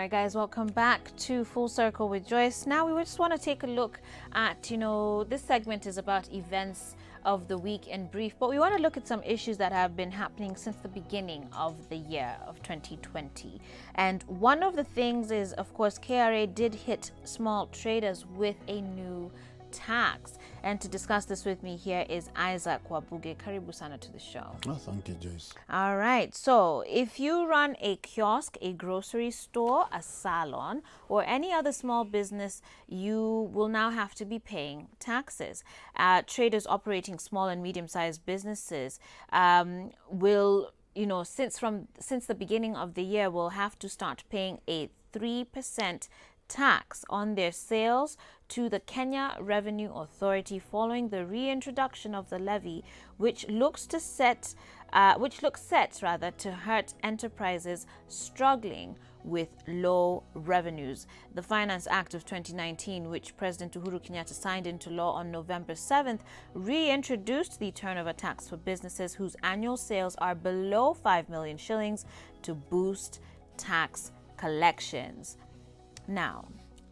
right, guys, welcome back to Full Circle with Joyce. Now we just want to take a look at, this segment is about events of the week in brief, but we want to look at some issues that have been happening since the beginning of the year of 2020. And one of the things is, of course, KRA did hit small traders with a new tax. And to discuss this with me here is Isaac Wabuge. Karibu sana to the show. Oh, thank you, Joyce. All right. So if you run a kiosk, a grocery store, a salon, or any other small business, you will now have to be paying taxes. Traders operating small and medium-sized businesses will, since the beginning of the year, will have to start paying a 3% tax on their sales to the Kenya Revenue Authority following the reintroduction of the levy, which looks set to hurt enterprises struggling with low revenues. The Finance Act of 2019, which President Uhuru Kenyatta signed into law on November 7th, reintroduced the turnover tax for businesses whose annual sales are below 5 million shillings to boost tax collections. Now,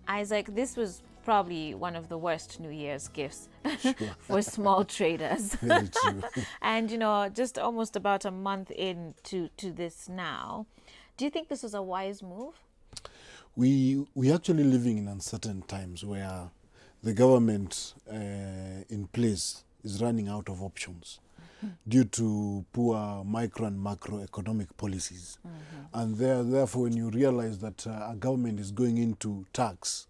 Isaac, this was probably one of the worst New Year's gifts for small traders. Very true. And, just almost about a month into this now, do you think this is a wise move? We actually living in uncertain times where the government in place is running out of options due to poor micro and macroeconomic policies. And therefore, when you realize that a government is going into tax,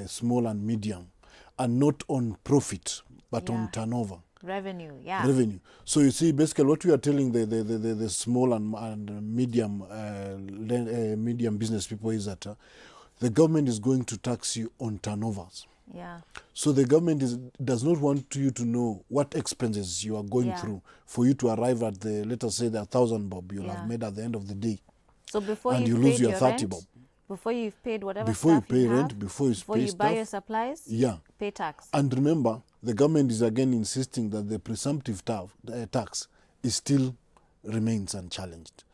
small and medium, and not on profit, but on turnover. Revenue. So you see, basically what we are telling the small and medium medium business people is that the government is going to tax you on turnovers. Yeah. So the government does not want you to know what expenses you are going through for you to arrive at let us say, the 1,000 bob you'll have made at the end of the day. So before and you lose paid your your 30 rent, bob. before you've paid whatever Before you stuff pay you rent, have, before you pay you buy your stuff, supplies, pay tax. And remember, the government is again insisting that the presumptive tax is still remains unchallenged.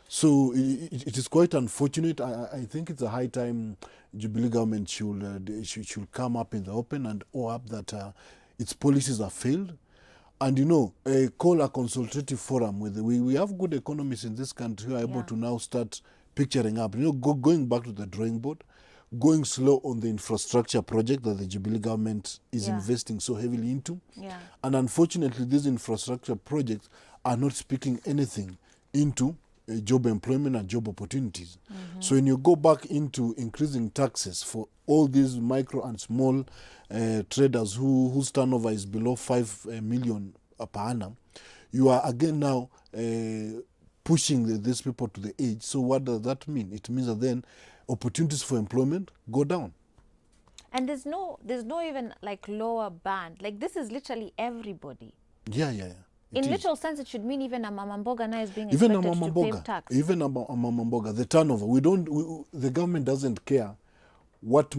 So it is quite unfortunate. I think it's a high time Jubilee government should come up in the open and own up that its policies have failed. And call a consultative forum with we have good economists in this country who are able to now start picturing up, going back to the drawing board, going slow on the infrastructure project that the Jubilee government is investing so heavily into. And unfortunately, these infrastructure projects are not speaking anything into job employment and job opportunities. So when you go back into increasing taxes for all these micro and small traders whose turnover is below 5 million per annum, you are again now pushing these people to the edge. So what does that mean? It means that then opportunities for employment go down. And there's no even like lower band. Like this is literally everybody. Yeah. In literal sense, it should mean even a mama mboga now is being even expected to pay tax. Even a mama mboga, the turnover. The government doesn't care what the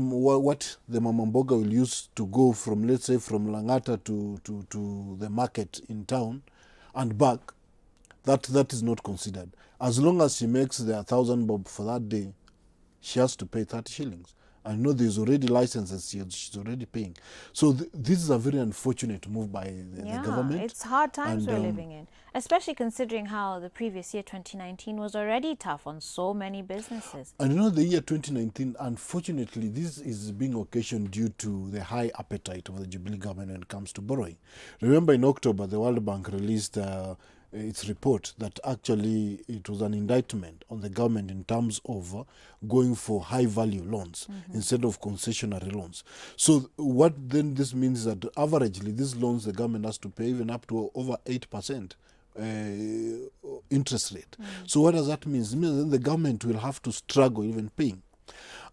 mama mboga will use to go from, let's say, from Langata to the market in town and back. That is not considered. As long as she makes the 1,000 bob for that day, she has to pay 30 shillings. And there's already licenses she's already paying. So this is a very unfortunate move by the government. It's hard times we're living in, especially considering how the previous year, 2019, was already tough on so many businesses. And the year 2019, unfortunately, this is being occasioned due to the high appetite of the Jubilee government when it comes to borrowing. Remember, in October, the World Bank released its report that actually it was an indictment on the government in terms of going for high-value loans instead of concessionary loans. So what then this means is that averagely these loans the government has to pay even up to over 8% interest rate. So what does that mean? It means that the government will have to struggle even paying.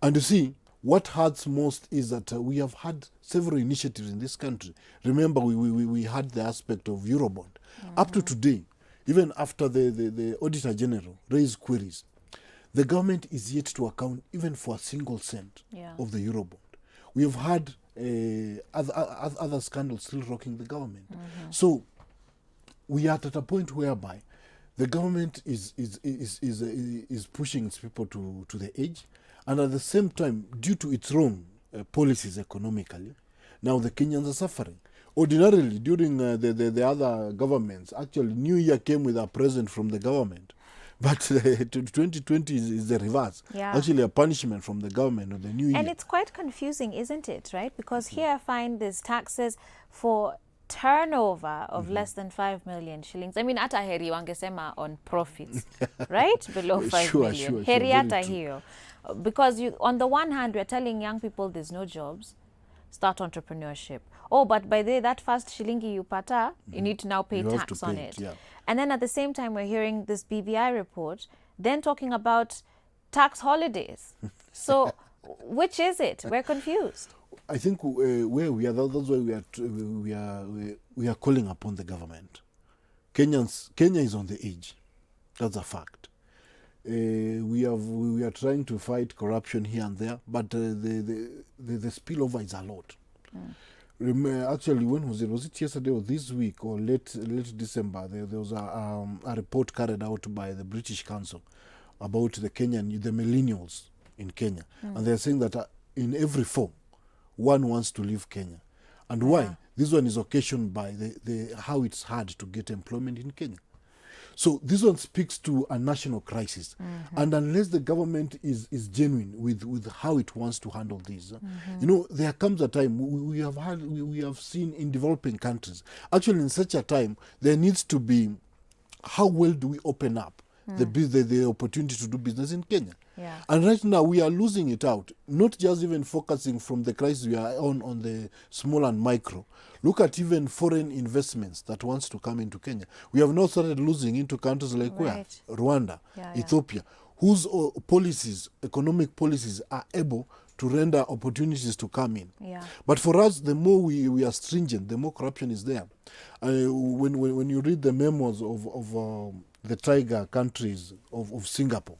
And you see, what hurts most is that we have had several initiatives in this country. Remember, we had the aspect of Eurobond. Up to today, even after the Auditor General raised queries, the government is yet to account even for a single cent of the Eurobond. We have had other scandals still rocking the government. So we are at a point whereby the government is pushing its people to the edge, And at the same time, due to its wrong policies economically, now the Kenyans are suffering. Ordinarily, during the other governments, actually, New Year came with a present from the government. But 2020 is the reverse. Yeah. Actually, a punishment from the government on the New Year. And it's quite confusing, isn't it, right? Because here I find there's taxes for turnover of less than 5 million shillings. I mean, ata heri wangesema on profits, right? Below 5 Sure, million. sure, Heri very ata true. hiyo. Because on the one hand, we're telling young people there's no jobs, start entrepreneurship. Oh, but by the way, that first shilingi you pata, you need to now pay You have tax to on pay it. it, yeah. And then at the same time, we're hearing this BBI report, then talking about tax holidays. So which is it? We're confused. I think where we are, that's why we are calling upon the government. Kenya is on the edge. That's a fact. We are trying to fight corruption here and there, but the spillover is a lot. Actually, when was it? Was it yesterday or this week or late December? There was a report carried out by the British Council about the millennials in Kenya, and they're saying that in every four, one wants to leave Kenya, and why? This one is occasioned by the how it's hard to get employment in Kenya. So this one speaks to a national crisis, and unless the government is genuine with how it wants to handle this, there comes a time we have seen in developing countries. Actually, in such a time, there needs to be how well do we open up the opportunity to do business in Kenya. Yeah. And right now we are losing it out, not just even focusing from the crisis we are on the small and micro. Look at even foreign investments that wants to come into Kenya. We have now started losing into countries like Right. Rwanda, Yeah, Ethiopia, whose economic policies are able to render opportunities to come in. Yeah. But for us, the more we are stringent, the more corruption is there. When you read the memos of the tiger countries of Singapore,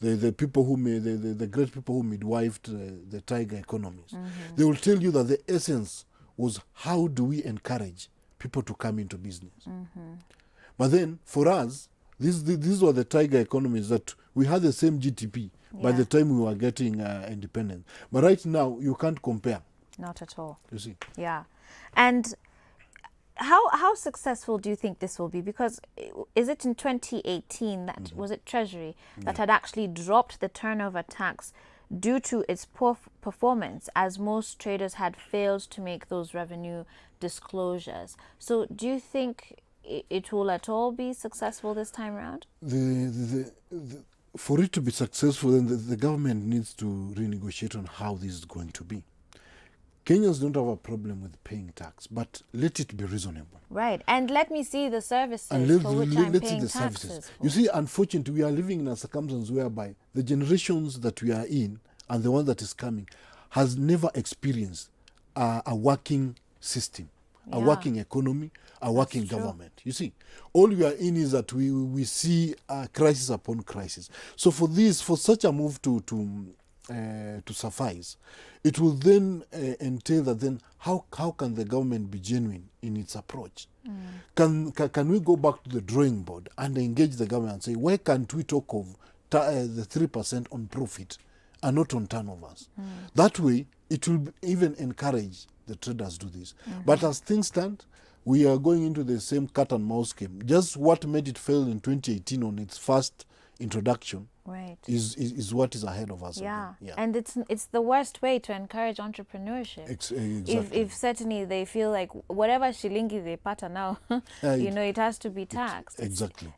the people who made the great people who midwifed the tiger economies, they will tell you that the essence was how do we encourage people to come into business. But then for us, these were the tiger economies that we had the same GDP by Yeah. the time we were getting independence. But right now, you can't compare, Not at all. you see. Yeah. And how successful do you think this will be? Because is it in 2018 that was it Treasury that had actually dropped the turnover tax due to its poor performance, as most traders had failed to make those revenue disclosures? So do you think it will at all be successful this time around? For it to be successful, then the government needs to renegotiate on how this is going to be. Kenyans don't have a problem with paying tax, but let it be reasonable. Right. And let me see the services And for which I'm let's see paying the taxes services. for. You see, unfortunately, we are living in a circumstance whereby the generations that we are in and the one that is coming has never experienced a working system, a Yeah. working economy, a working true. government. You see, all we are in is that we see crisis upon crisis. So for such a move to suffice, it will then entail that then how can the government be genuine in its approach? Can we go back to the drawing board and engage the government and say, why can't we talk of the 3% on profit and not on turnovers? That way, it will even encourage the traders to do this. But as things stand, we are going into the same cat and mouse game. Just what made it fail in 2018 on its first introduction Right. is what is ahead of us. Yeah. again. And it's the worst way to encourage entrepreneurship. Exactly. If certainly they feel like whatever shilingi they pata now, it has to be taxed. Exactly.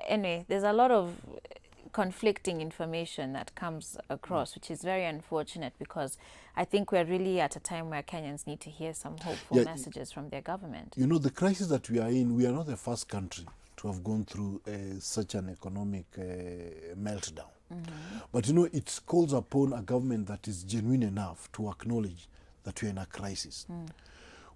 Anyway, there's a lot of conflicting information that comes across, which is very unfortunate, because I think we're really at a time where Kenyans need to hear some hopeful messages from their government. The crisis that we are in, we are not the first country to have gone through such an economic meltdown. But it calls upon a government that is genuine enough to acknowledge that we are in a crisis.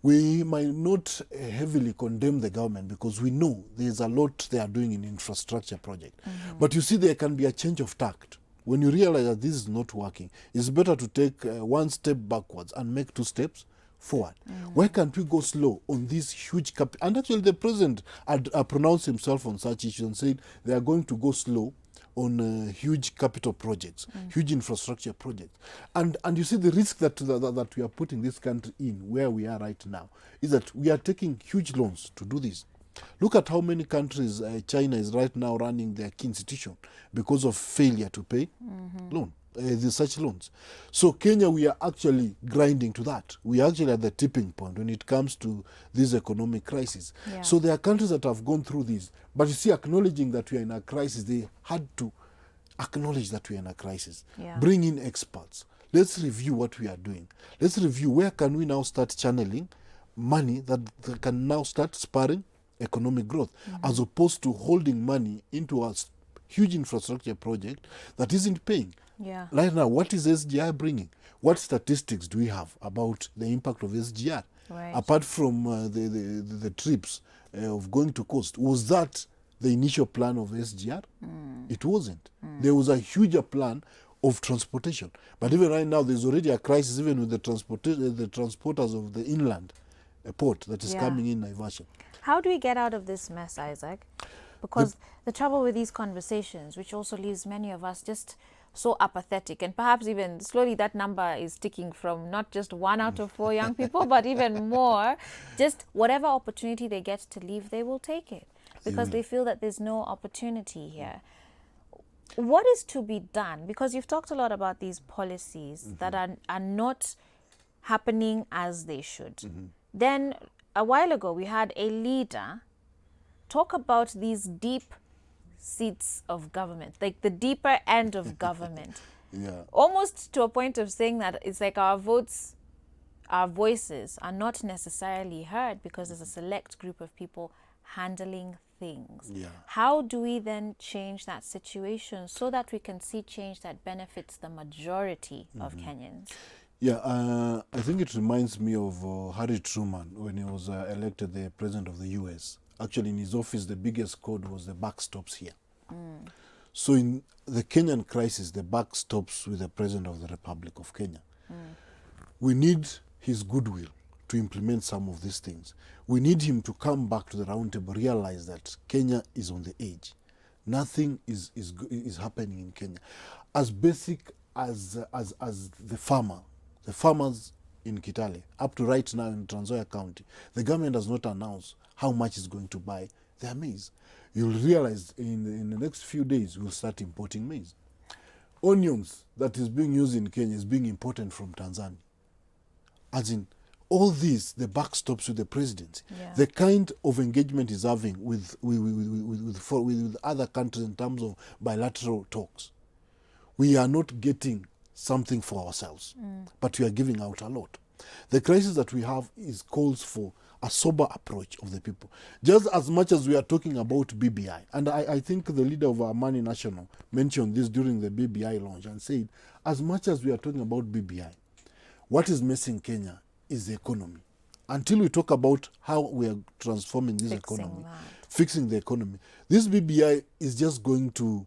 We might not heavily condemn the government because we know there's a lot they are doing in infrastructure project. But you see, there can be a change of tact. When you realize that this is not working, it's better to take one step backwards and make two steps forward. Why can't we go slow on this huge and actually the president had pronounced himself on such issues and said they are going to go slow on huge capital projects, huge infrastructure projects. And you see the risk that we are putting this country in, where we are right now, is that we are taking huge loans to do this. Look at how many countries China is right now running their key institution because of failure to pay such loans. So Kenya, we are actually grinding to that. We are actually at the tipping point when it comes to this economic crisis. Yeah. So there are countries that have gone through this, but you see, acknowledging that we are in a crisis, they had to acknowledge that we are in a crisis. Yeah. Bring in experts. Let's review what we are doing. Let's review where can we now start channeling money that can now start spurring economic growth, as opposed to holding money into a huge infrastructure project that isn't paying. Yeah. Right now, what is SGR bringing? What statistics do we have about the impact of SGR? Right. Apart from the trips of going to coast, was that the initial plan of SGR? It wasn't. There was a huger plan of transportation. But even right now, there's already a crisis even with the transporters of the inland port that is coming in Naivasha. How do we get out of this mess, Isaac? Because the trouble with these conversations, which also leaves many of us just so apathetic, and perhaps even slowly that number is ticking from not just 1 out of 4 young people, but even more, just whatever opportunity they get to leave, they will take it because they feel that there's no opportunity here. What is to be done? Because you've talked a lot about these policies that are not happening as they should. Then a while ago, we had a leader talk about these deep seats of government, like the deeper end of government. Almost to a point of saying that it's like our voices are not necessarily heard because there's a select group of people handling things. How do we then change that situation so that we can see change that benefits the majority of Kenyans? I think it reminds me of Harry Truman when he was elected the president of the US. Actually, in his office, the biggest code was the buck stops here. So in the Kenyan crisis, the buck stops with the president of the Republic of Kenya. We need his goodwill to implement some of these things. We need him to come back to the round table, realize that Kenya is on the edge. Nothing is happening in Kenya. As basic as the farmers in Kitale, up to right now in Trans Nzoia County, the government does not announce how much is going to buy their maize. You'll realize in the next few days, we'll start importing maize. Onions that is being used in Kenya is being imported from Tanzania. As in, all this, the buck stops with the presidency. The kind of engagement he's having with other countries in terms of bilateral talks, we are not getting something for ourselves, but we are giving out a lot. The crisis that we have calls for a sober approach of the people. Just as much as we are talking about BBI, and I think the leader of Amani National mentioned this during the BBI launch and said, as much as we are talking about BBI, what is missing Kenya is the economy. Until we talk about how we are transforming this economy, fixing the economy, this BBI is just going to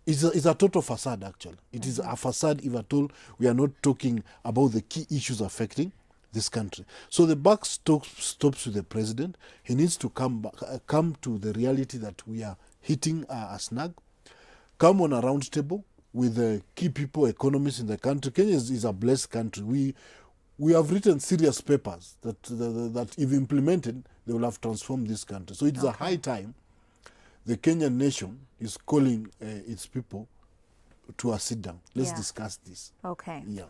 It's a total facade, actually. It is a facade if at all we are not talking about the key issues affecting this country. So the buck stops with the president. He needs to come to the reality that we are hitting a snag, come on a round table with the key people, economists in the country. Kenya is a blessed country. We have written serious papers that if implemented, they will have transformed this country. So it is a high time the Kenyan nation is calling its people to a sit down. Let's discuss this. Okay. Yeah.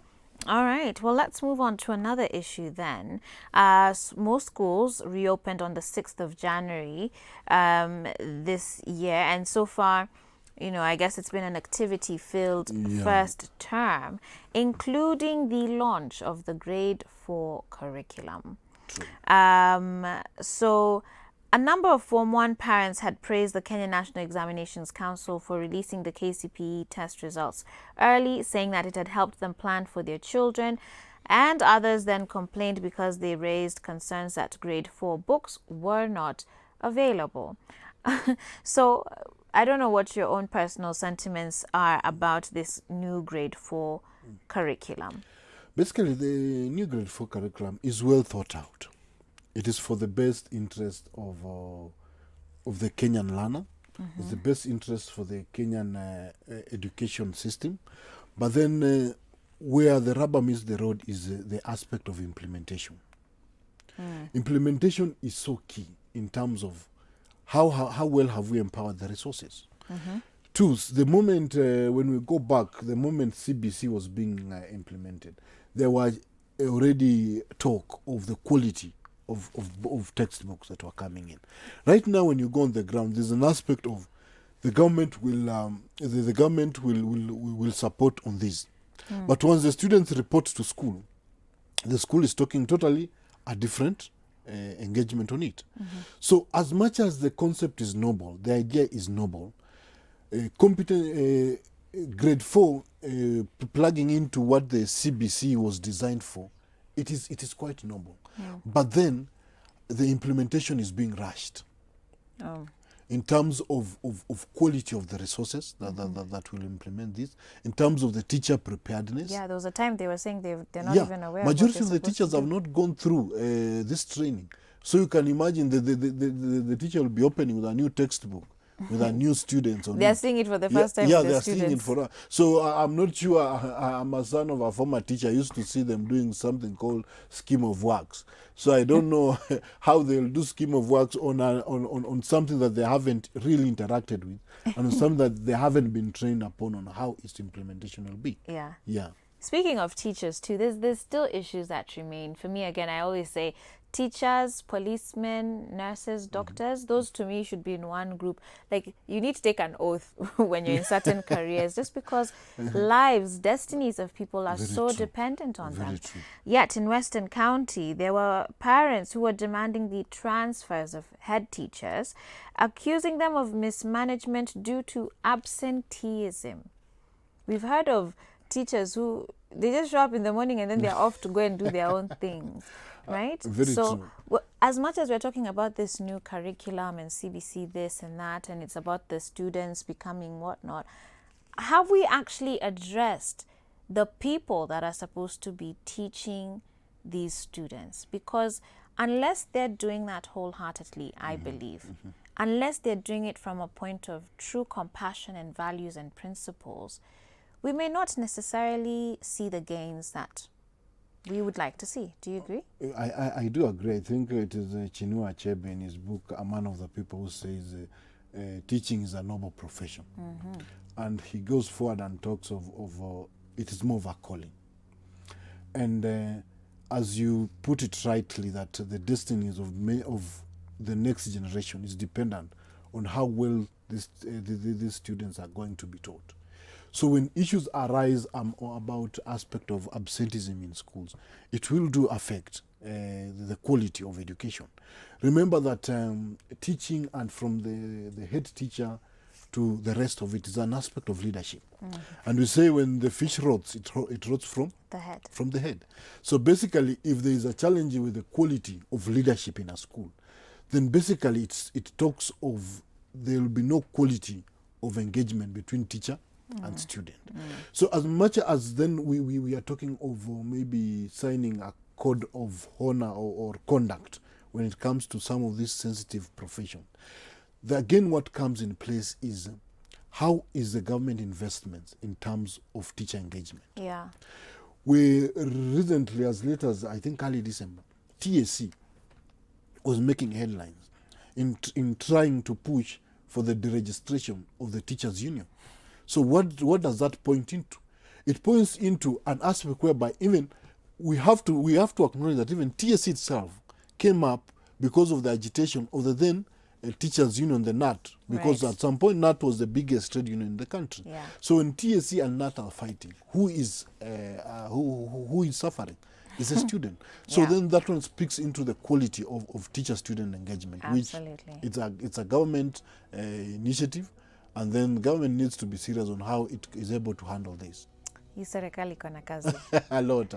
All right. Well, let's move on to another issue then. Most schools reopened on the 6th of January this year. And so far, I guess it's been an activity-filled first term, including the launch of the Grade 4 curriculum. So a number of Form 1 parents had praised the Kenya National Examinations Council for releasing the KCPE test results early, saying that it had helped them plan for their children, and others then complained because they raised concerns that Grade 4 books were not available. So I don't know what your own personal sentiments are about this new Grade 4 curriculum. Basically, the new Grade 4 curriculum is well thought out. It is for the best interest of the Kenyan learner. It's the best interest for the Kenyan education system. But then where the rubber meets the road is the aspect of implementation. Implementation is so key in terms of how well have we empowered the resources. Two, the moment when we go back, the moment CBC was being implemented, there was already talk of the quality of textbooks that were coming in. Right now, when you go on the ground, there's an aspect of the government will support on this. But once the students report to school, the school is talking totally a different engagement on it. So as much as the concept is noble, the idea is noble, competent grade 4 plugging into what the CBC was designed for, it is quite noble. But then the implementation is being rushed in terms of quality of the resources that will implement this, in terms of the teacher preparedness. Yeah, there was a time they were saying they're not even aware. Majority of the teachers have not gone through this training. So you can imagine the teacher will be opening with a new textbook, with a new students. They're seeing it for the first time. Yeah, with they're students. seeing it for us. So I'm not sure. I'm a son of a former teacher. I used to see them doing something called scheme of works. So I don't know how they'll do scheme of works on something that they haven't really interacted with, and on something that they haven't been trained upon on how its implementation will be. Yeah. Yeah. Speaking of teachers too, there's still issues that remain. For me, again, I always say teachers, policemen, nurses, doctors, those to me should be in one group. Like, you need to take an oath when you're in certain careers, just because lives, destinies of people are Very so true. dependent on Very them. true. Yet in Western County, there were parents who were demanding the transfers of head teachers, accusing them of mismanagement due to absenteeism. We've heard of teachers who they just show up in the morning and then they're off to go and do their own things, right? Very true. As much as we're talking about this new curriculum and CBC this and that, and it's about the students becoming whatnot, have we actually addressed the people that are supposed to be teaching these students? Because unless they're doing that wholeheartedly, I believe, unless they're doing it from a point of true compassion and values and principles, we may not necessarily see the gains that we would like to see. Do you agree? I do agree. I think it is Chinua Achebe in his book, A Man of the People, who says teaching is a noble profession. And he goes forward and talks of it is more of a calling. And as you put it rightly, that the destinies of the next generation is dependent on how well these students are going to be taught. So when issues arise about aspect of absenteeism in schools, it will do affect the quality of education. Remember that teaching, and from the head teacher to the rest of it, is an aspect of leadership. And we say when the fish rots, it rots from The head. from the head. So basically, if there is a challenge with the quality of leadership in a school, then basically it talks of there will be no quality of engagement between teacher and student. So as much as then we are talking of maybe signing a code of honor or conduct when it comes to some of these sensitive professions, again what comes in place is how is the government investment in terms of teacher engagement. Yeah. We recently, as late as I think early December, TSC was making headlines in trying to push for the deregistration of the teachers' union. So what does that point into? It points into an aspect whereby even we have to acknowledge that even TSC itself came up because of the agitation of the then teachers' union, the NAT, because Right. at some point NAT was the biggest trade union in the country. Yeah. So when TSC and NAT are fighting, who is suffering? Is a student. So Yeah. then that one speaks into the quality of teacher-student engagement, Absolutely. which it's a government initiative, and then government needs to be serious on how it is able to handle this. Hii serikali iko na kazi. A lot.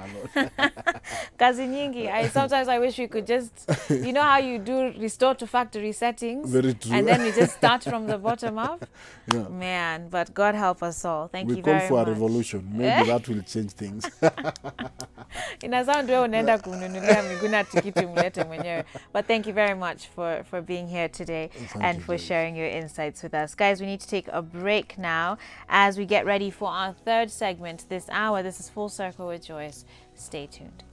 Kazi nyingi. Sometimes I wish we could just, you know how you do restore to factory settings? Very true. And then we just start from the bottom up? Yeah. Man, but God help us all. Thank We you call very for much. a revolution. Maybe that will change things. Ina sound wewe unaenda kumnunulia Miguna tikiti umlete mwenyewe. But thank you very much for being here today and for sharing your insights with us. Guys, we need to take a break now as we get ready for our third segment this hour. This is Full Circle with Joyce. Stay tuned.